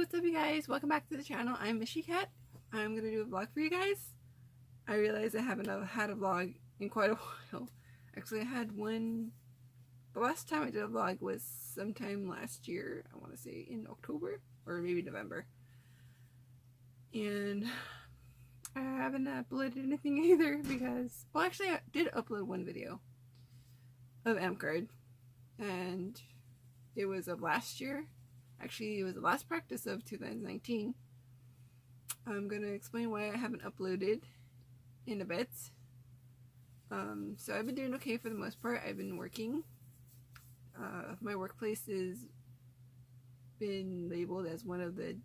what's up you guys? Welcome back to the channel. I'm Mishykat. I'm gonna do a vlog for you guys. I realize I haven't had a vlog in quite a while. Actually, I had one. The last time I did a vlog was sometime last year. I want to say in October or maybe November. And I haven't uploaded anything either because, well, actually I did upload one video of Amcard, and it was of last year. Actually, it was the last practice of 2019. I'm going to explain why I haven't uploaded in a bit. So I've been doing okay for the most part. I've been working. My workplace has been labeled as one of the,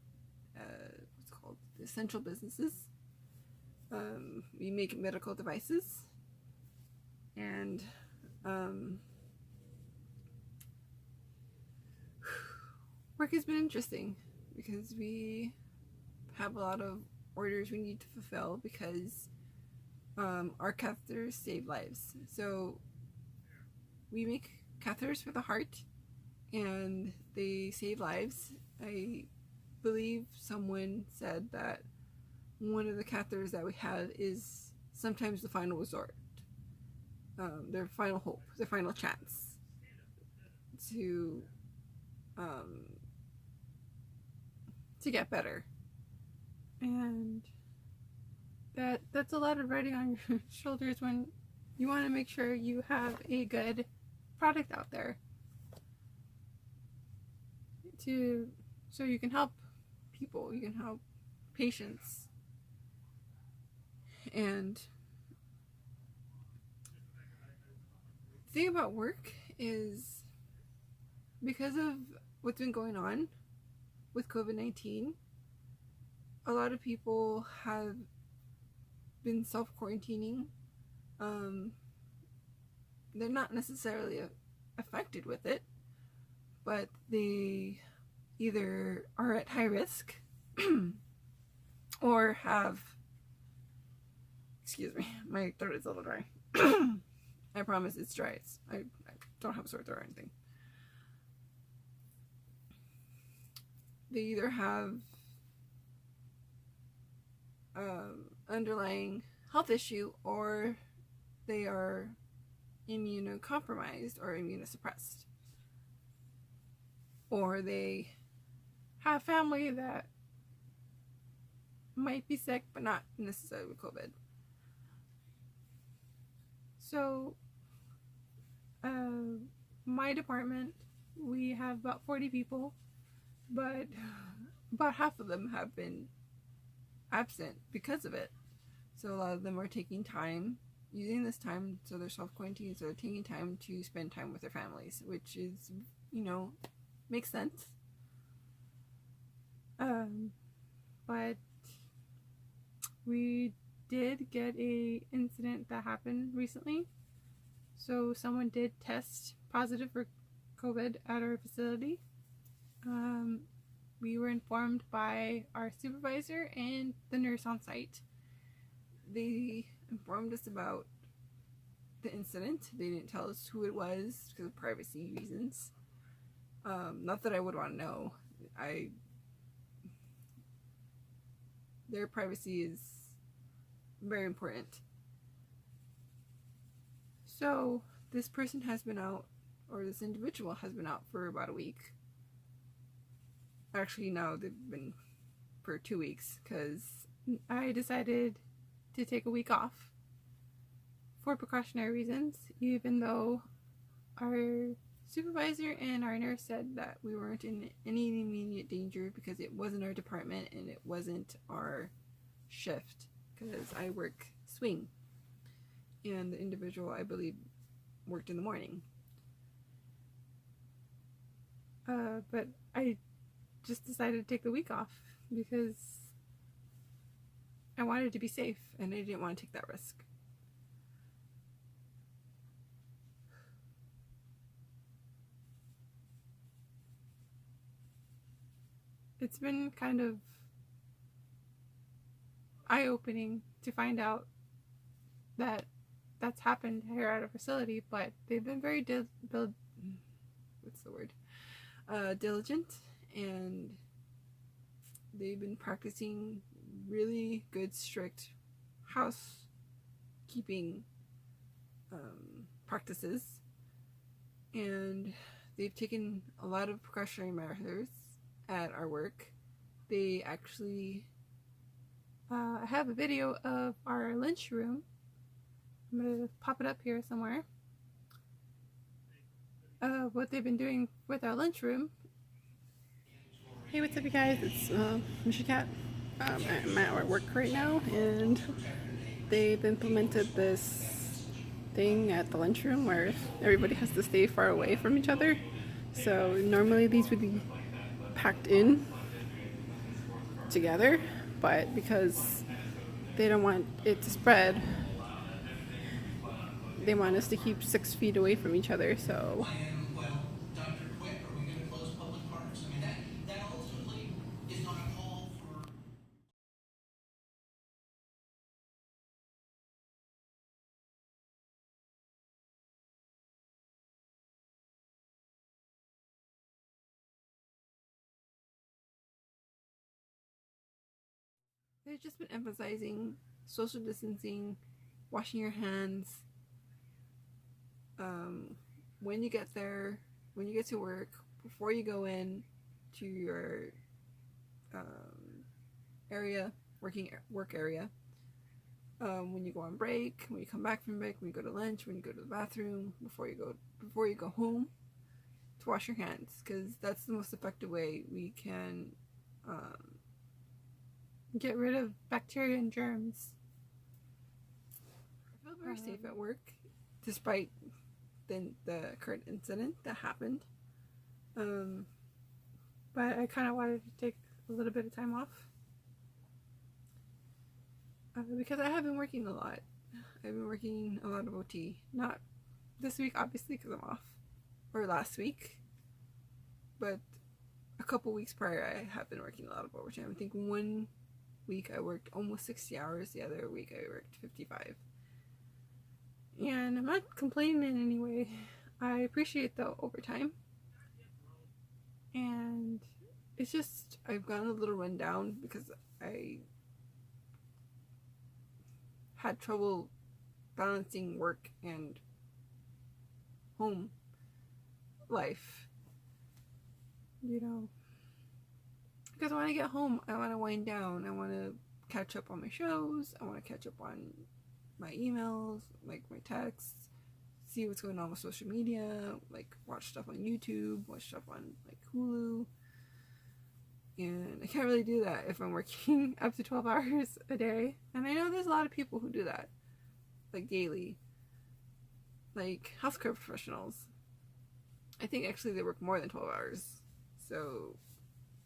what's called, the essential businesses. We make medical devices. And, work has been interesting because we have a lot of orders we need to fulfill because our catheters save lives. So we make catheters for the heart and they save lives. I believe someone said that one of the catheters that we have is sometimes the final resort, their final hope, their final chance to get better. And that's a lot of riding on your shoulders when you want to make sure you have a good product out there so you can help people, you can help patients. And the thing about work is, because of what's been going on with COVID-19, a lot of people have been self-quarantining. They're not necessarily affected with it, but they either are at high risk or have, excuse me, my throat is a little dry. I promise it's dry. I don't have a sore throat or anything. They either have underlying health issue, or they are immunocompromised or immunosuppressed, or they have family that might be sick but not necessarily with COVID. So my department, we have about 40 people, but about half of them have been absent because of it. So a lot of them are taking time, using this time, so they're self-quarantining, so they're taking time to spend time with their families, which is, makes sense. But we did get a incident that happened recently. So someone did test positive for COVID at our facility. We were informed by our supervisor and the nurse on site. They informed us about the incident. They didn't tell us who it was because of privacy reasons. Not that I would want to know. Their privacy is very important. So this person has been out, or this individual has been out for about a week. Actually, no, they've been for 2 weeks because I decided to take a week off for precautionary reasons, even though our supervisor and our nurse said that we weren't in any immediate danger because it wasn't our department and it wasn't our shift, because I work swing and the individual, I believe, worked in the morning. But I just decided to take the week off because I wanted to be safe and I didn't want to take that risk. It's been kind of eye-opening to find out that that's happened here at a facility, but they've been very diligent and they've been practicing really good, strict housekeeping practices, and they've taken a lot of precautionary measures at our work. They actually have a video of our lunchroom. I'm going to pop it up here somewhere. What they've been doing with our lunchroom. Hey, what's up, you guys? It's Mishykat. I'm at our work right now, and they've implemented this thing at the lunchroom where everybody has to stay far away from each other. So normally these would be packed in together, but because they don't want it to spread, they want us to keep 6 feet away from each other. So Well, Dr. Quick, are we going to close public parks? I mean, that ultimately is not a call for... they've just been emphasizing social distancing, washing your hands, when you get there, when you get to work, before you go in to your area, work area, when you go on break, when you come back from break, when you go to lunch, when you go to the bathroom, before you go home, to wash your hands, because that's the most effective way we can get rid of bacteria and germs. I feel very safe at work, despite the current incident that happened. But I kind of wanted to take a little bit of time off because I have been working a lot. I've been working a lot of OT. Not this week, obviously, because I'm off, or last week, but a couple weeks prior, I have been working a lot of overtime. I think one week I worked almost 60 hours, the other week I worked 55. And I'm not complaining in any way. I appreciate the overtime. And it's just, I've gotten a little run down because I had trouble balancing work and home life. You know, because when I get home, I want to wind down. I want to catch up on my shows. I want to catch up on my emails, like my texts, see what's going on with social media, like watch stuff on YouTube, watch stuff on like Hulu. And I can't really do that if I'm working up to 12 hours a day. And I know there's a lot of people who do that, like daily, like healthcare professionals. I think actually they work more than 12 hours. So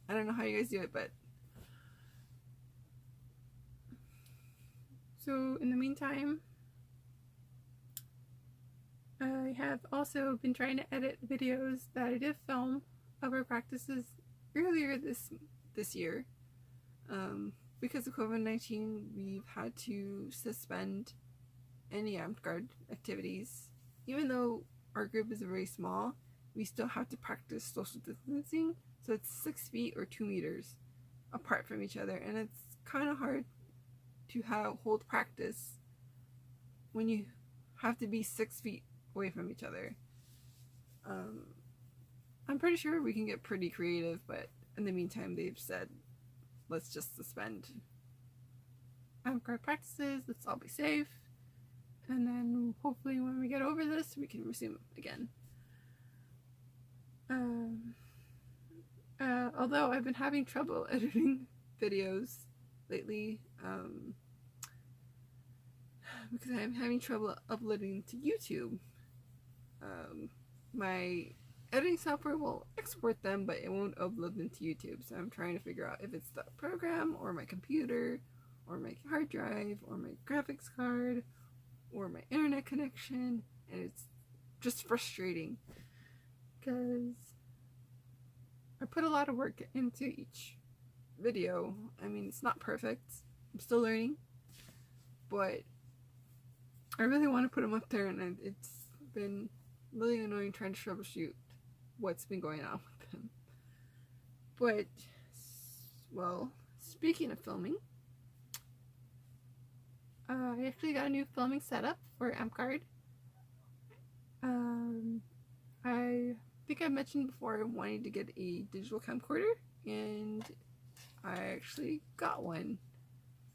I don't know how you guys do it, but so in the meantime, I have also been trying to edit videos that I did film of our practices earlier this year. Because of COVID-19, we've had to suspend any Amp Guard activities. Even though our group is very small, we still have to practice social distancing. So it's 6 feet or 2 meters apart from each other, and it's kind of hard to hold practice when you have to be 6 feet away from each other. I'm pretty sure we can get pretty creative, but in the meantime, they've said, let's just suspend Amp Guard practices, let's all be safe, and then hopefully when we get over this, we can resume again. Although I've been having trouble editing videos lately, because I'm having trouble uploading to YouTube. My editing software will export them, but it won't upload them to YouTube, so I'm trying to figure out if it's the program, or my computer, or my hard drive, or my graphics card, or my internet connection, and it's just frustrating because I put a lot of work into each video. I mean, it's not perfect. I'm still learning, but I really want to put them up there, and it's been really annoying trying to troubleshoot what's been going on with them. But, well, speaking of filming, I actually got a new filming setup for AmCard. I think I mentioned before I wanted to get a digital camcorder, and I actually got one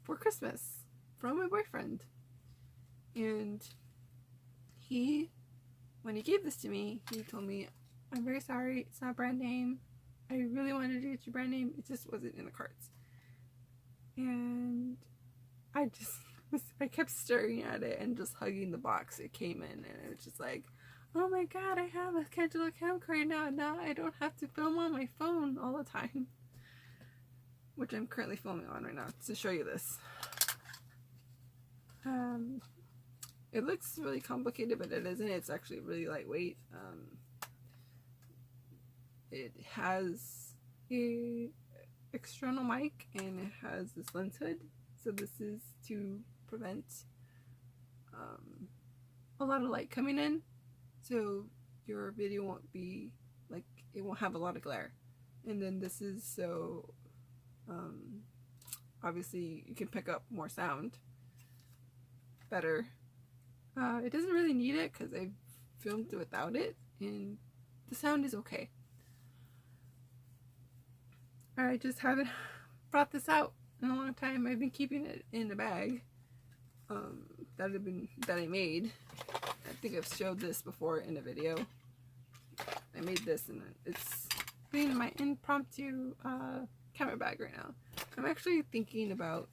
for Christmas from my boyfriend. And when he gave this to me, he told me, "I'm very sorry, it's not brand name. I really wanted to get you brand name, it just wasn't in the cards." And I kept staring at it and just hugging the box it came in, and it was just like, oh my god, I have a digital camcorder now. Now I don't have to film on my phone all the time. Which I'm currently filming on right now to show you this. It looks really complicated, but it isn't. It's actually really lightweight. It has a external mic and it has this lens hood. So this is to prevent a lot of light coming in. So your video won't be like, it won't have a lot of glare. And then this is so obviously you can pick up more sound better. It doesn't really need it because I've filmed without it and the sound is okay. I just haven't brought this out in a long time. I've been keeping it in a bag that I made. I think I've showed this before in a video. I made this and it's being my impromptu camera bag right now. I'm actually thinking about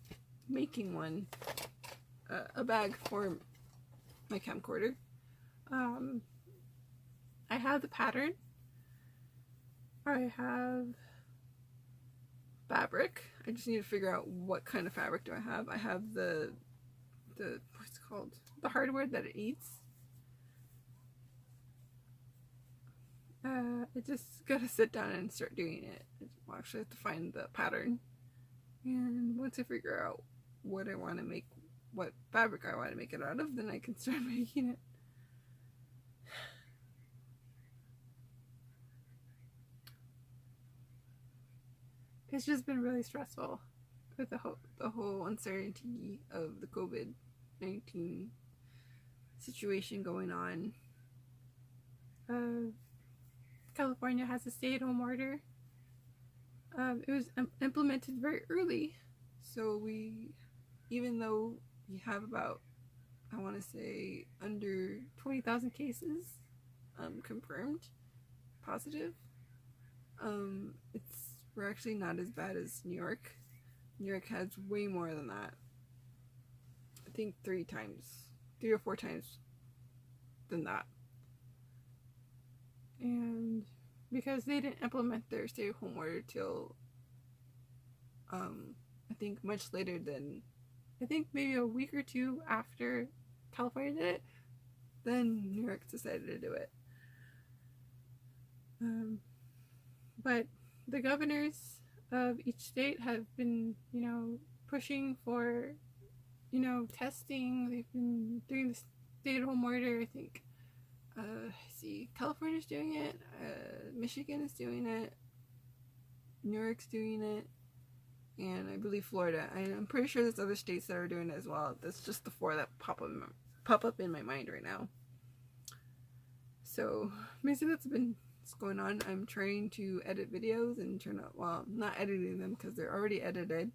making one, a bag for my camcorder. I have the pattern. I have fabric. I just need to figure out what kind of fabric do I have. I have the what's it called? The hardware that it eats. I just gotta sit down and start doing it. I'll actually have to find the pattern. And once I figure out what I want to make, what fabric I want to make it out of, then I can start making it. It's just been really stressful with the whole uncertainty of the COVID-19 situation going on. California has a stay-at-home order. It was implemented very early, so even though we have about, I want to say, under 20,000 cases confirmed positive, we're actually not as bad as New York. New York has way more than that. I think 3 or 4 times than that. And because they didn't implement their stay-at-home order till I think much later than, I think maybe a week or 2 after California did it, then New York decided to do it. But the governors of each state have been, pushing for, testing. They've been doing the stay-at-home order. I think, California's doing it, Michigan is doing it, New York's doing it, and I believe Florida. I'm pretty sure there's other states that are doing it as well. That's just the 4 that pop up in my mind right now. So basically that's been what's going on. I'm trying to edit videos and not editing them because they're already edited,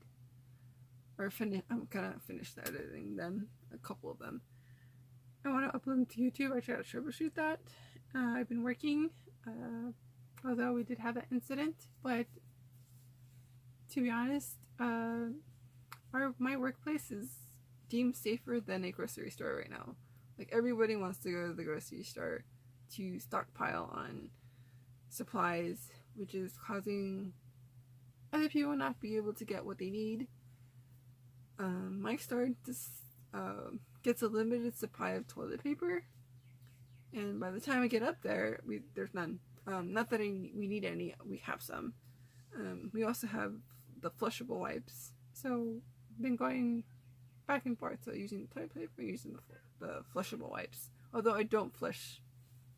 or I'm kind of finished editing them, a couple of them. I want to upload them to YouTube. I try to troubleshoot that. I've been working, although we did have that incident, but to be honest, my workplace is deemed safer than a grocery store right now. Like, everybody wants to go to the grocery store to stockpile on supplies, which is causing other people not be able to get what they need. My store just gets a limited supply of toilet paper, and by the time I get up there, there's none. Not that we need any, we have some. We also have the flushable wipes, so I've been going back and forth, so using the toilet paper, using the flushable wipes. Although I don't flush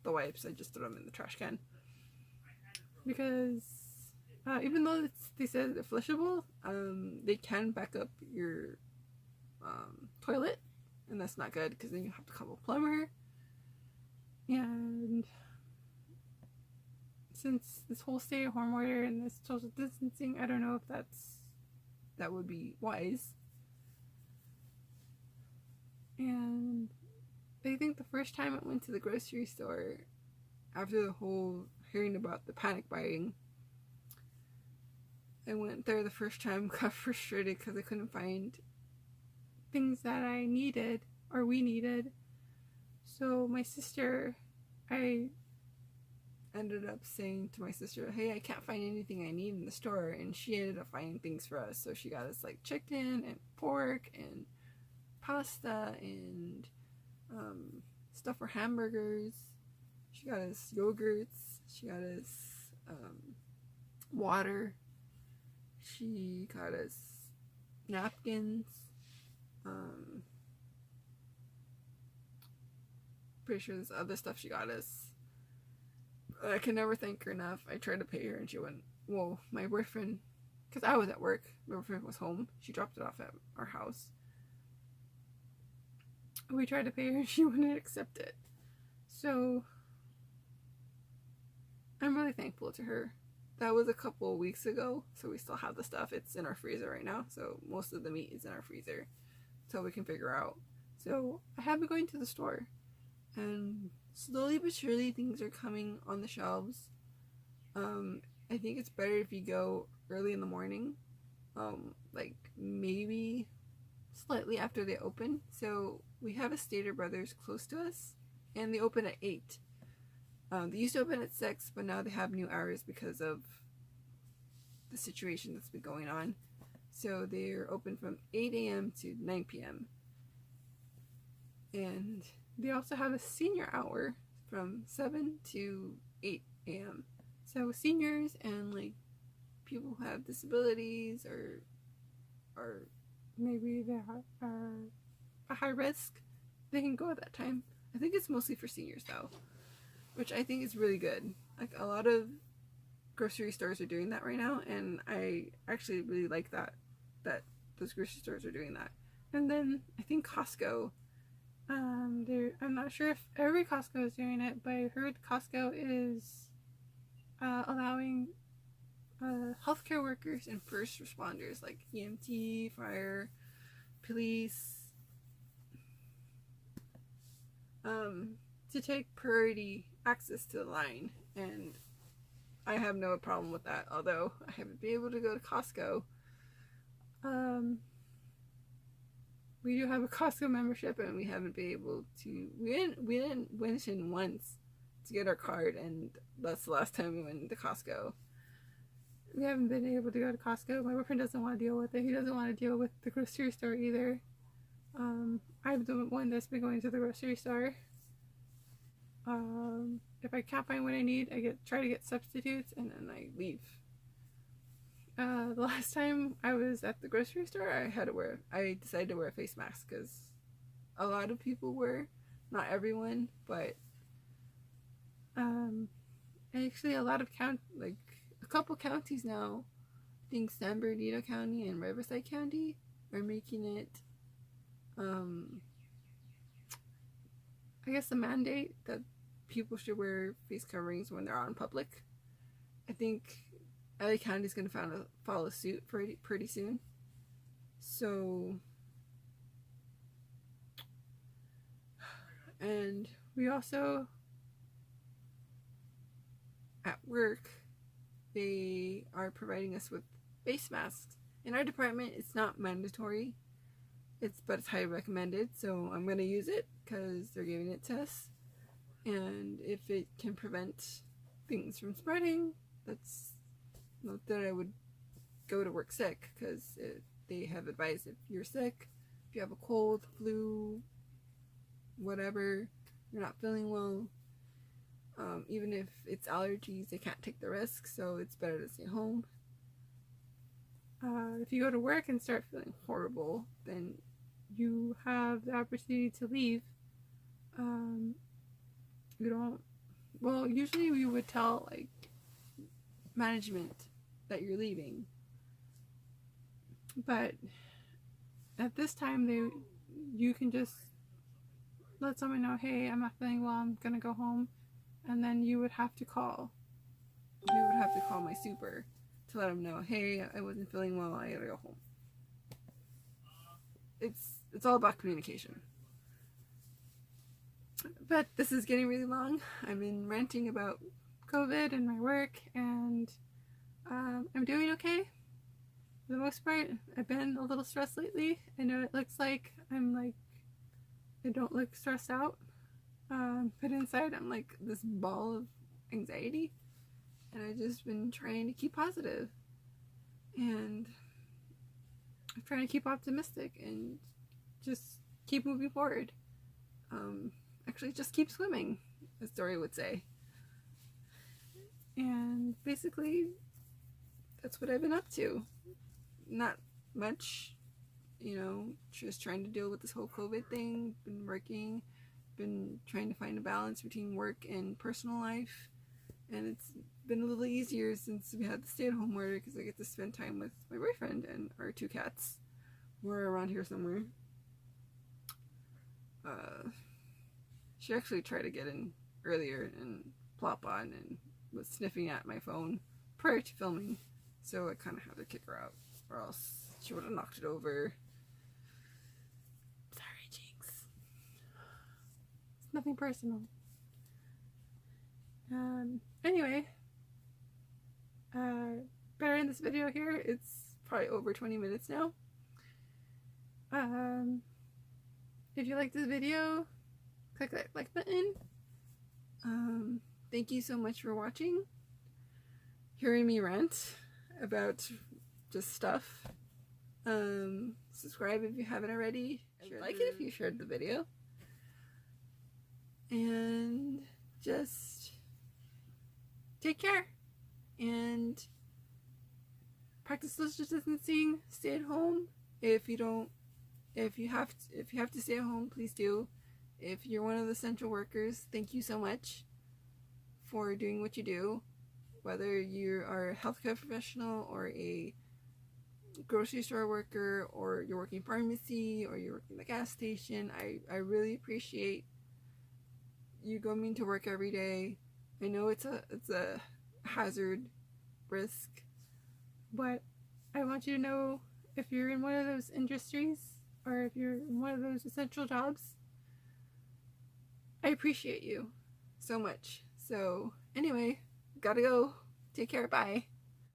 the wipes, I just throw them in the trash can, because Even though they said they're flushable, they can back up your toilet, and that's not good because then you have to call a plumber. And since this whole stay-at-home order and this social distancing, I don't know if that would be wise. And I think the first time I went to the grocery store after the whole hearing about the panic buying, I went there the first time, got frustrated because I couldn't find things that I needed or we needed. So I ended up saying to my sister, hey, I can't find anything I need in the store, and she ended up finding things for us. So she got us like chicken and pork and pasta and stuff for hamburgers. She got us yogurts. She got us water. She got us napkins. Pretty sure there's other stuff she got us. I can never thank her enough. I tried to pay her and she went, well, my boyfriend, because I was at work, my boyfriend was home. She dropped it off at our house. We tried to pay her and she wouldn't accept it. So I'm really thankful to her. That was a couple of weeks ago, so we still have the stuff. It's in our freezer right now, so most of the meat is in our freezer, so we can figure out. So I have been going to the store, and slowly but surely things are coming on the shelves. I think it's better if you go early in the morning, like maybe slightly after they open. So we have a Stater Brothers close to us, and they open at 8. They used to open at 6, but now they have new hours because of the situation that's been going on. So they're open from 8 a.m. to 9 p.m. And they also have a senior hour from 7 to 8 a.m. So seniors and like people who have disabilities or maybe they are a high risk, they can go at that time. I think it's mostly for seniors though, which I think is really good. Like a lot of grocery stores are doing that right now, and I actually really like that those grocery stores are doing that. And then I think Costco, I'm not sure if every Costco is doing it, but I heard Costco is allowing healthcare workers and first responders like EMT, fire, police, to take priority access to the line, and I have no problem with that. Although I haven't been able to go to Costco. We do have a Costco membership, and we haven't been able to. We didn't went in once to get our card, and that's the last time we went to Costco. We haven't been able to go to Costco. My boyfriend doesn't want to deal with it. He doesn't want to deal with the grocery store either. I'm the one that's been going to the grocery store. If I can't find what I need, I try to get substitutes, and then I leave. The last time I was at the grocery store, I decided to wear a face mask because a lot of people were, not everyone, but actually a lot of like a couple counties now, I think San Bernardino County and Riverside County are making it, I guess, a mandate that people should wear face coverings when they're out in public. I think LA County is going to follow suit pretty soon. So, and we also, at work, they are providing us with face masks. In our department, it's not mandatory, but it's highly recommended, so I'm going to use it because they're giving it to us. And if it can prevent things from spreading, that's not that I would go to work sick, because they have advised if you're sick, if you have a cold, flu, whatever, you're not feeling well, even if it's allergies, they can't take the risk, so it's better to stay home. If you go to work and start feeling horrible, then you have the opportunity to leave. Usually we would tell like management that you're leaving. But at this time, you can just let someone know, hey, I'm not feeling well, I'm gonna go home, and then you would have to call. You would have to call my super to let them know, hey, I wasn't feeling well, I gotta go home. It's all about communication. But this is getting really long. I've been ranting about COVID and my work, and I'm doing okay for the most part. I've been a little stressed lately. I know it looks like I don't look stressed out, but inside I'm like this ball of anxiety, and I've just been trying to keep positive, and I'm trying to keep optimistic and just keep moving forward. Actually, just keep swimming, as Dory would say. And basically, that's what I've been up to. Not much, just trying to deal with this whole COVID thing. Been working, been trying to find a balance between work and personal life. And it's been a little easier since we had the stay-at-home order because I get to spend time with my boyfriend and our 2 cats. We're around here somewhere. She actually tried to get in earlier and plop on and was sniffing at my phone prior to filming, so I kind of had to kick her out, or else she would have knocked it over. Sorry, Jinx. It's nothing personal. Anyway, better in this video here. It's probably over 20 minutes now. If you like this video, click that like button. Thank you so much for watching, hearing me rant about just stuff. Subscribe if you haven't already. Like it if you shared the video. And just take care and practice social distancing. Stay at home. If you have to stay at home, please do. If you're one of the essential workers, thank you so much for doing what you do. Whether you are a healthcare professional or a grocery store worker, or you're working pharmacy, or you're working the gas station, I really appreciate you going to work every day. I know it's a hazard, risk, but I want you to know, if you're in one of those industries or if you're in one of those essential jobs, I appreciate you so much. So anyway, gotta go. Take care. Bye.